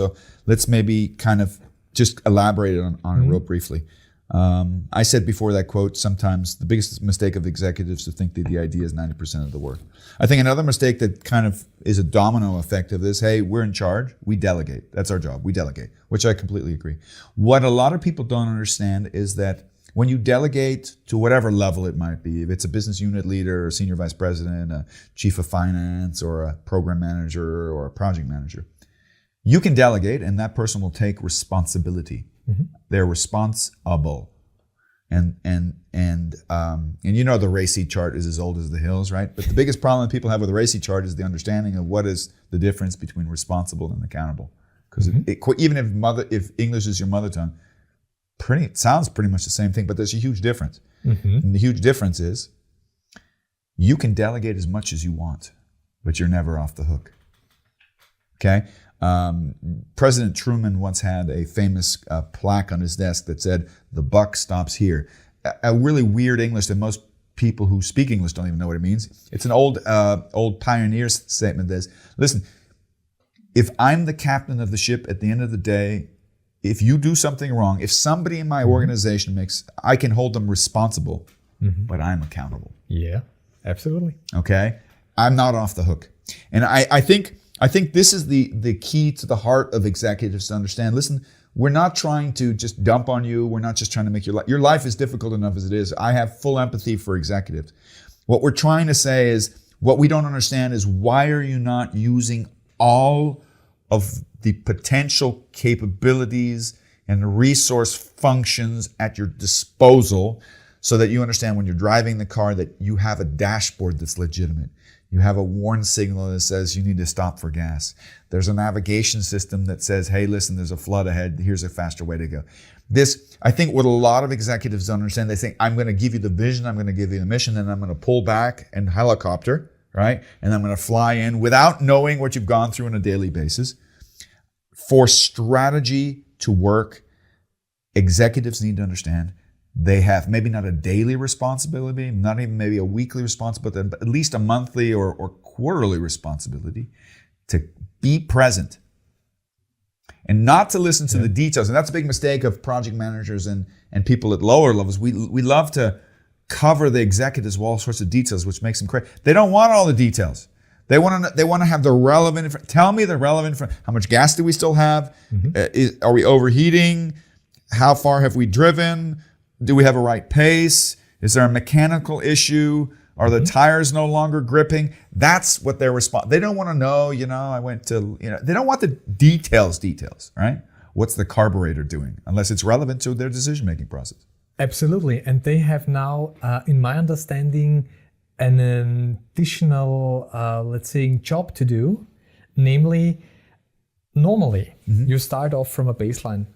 So let's maybe kind of just elaborate on it real briefly. I said before that quote, sometimes the biggest mistake of executives to think that the idea is 90% of the work. I think another mistake that kind of is a domino effect of this, hey, we're in charge, we delegate. That's our job, we delegate, which I completely agree. What a lot of people don't understand is that when you delegate to whatever level it might be, if it's a business unit leader or senior vice president, a chief of finance or a program manager or a project manager, you can delegate and that person will take responsibility. They're responsible. And you know the RACI chart is as old as the hills, right? But the biggest problem that people have with the RACI chart is the understanding of what is the difference between responsible and accountable. Because even if English is your mother tongue, it sounds pretty much the same thing, but there's a huge difference. And the huge difference is you can delegate as much as you want, but you're never off the hook. Okay? President Truman once had a famous plaque on his desk that said, "The buck stops here." A really weird English that most people who speak English don't even know what it means. It's an old pioneer statement that says, listen, if I'm the captain of the ship at the end of the day, if you do something wrong, if somebody in my organization I can hold them responsible, but I'm accountable. Yeah, absolutely. Okay? I'm not off the hook. And I think this is the key to the heart of executives to understand. Listen, we're not trying to just dump on you. We're not just trying to make your life is difficult enough as it is. I have full empathy for executives. What we're trying to say is, what we don't understand is, why are you not using all of the potential capabilities and resource functions at your disposal so that you understand when you're driving the car that you have a dashboard that's legitimate. You have a warn signal that says you need to stop for gas. There's a navigation system that says, hey, listen, there's a flood ahead. Here's a faster way to go. I think what a lot of executives don't understand, they think, I'm going to give you the vision, I'm going to give you the mission, and I'm going to pull back and helicopter, right? And I'm going to fly in without knowing what you've gone through on a daily basis. For strategy to work, executives need to understand they have maybe not a daily responsibility, not even maybe a weekly responsibility, but at least a monthly or quarterly responsibility to be present and not to listen to the details. And that's a big mistake of project managers and people at lower levels. We love to cover the executives with all sorts of details, which makes them crazy. They don't want all the details. They want to have the relevant. Tell me the relevant. How much gas do we still have? Are we overheating? How far have we driven? Do we have a right pace? Is there a mechanical issue? Are the tires no longer gripping? That's what they're They don't want to know, they don't want the details, right? What's the carburetor doing? Unless it's relevant to their decision-making process. Absolutely. And they have now, in my understanding, an additional, job to do. Namely, normally, you start off from a baseline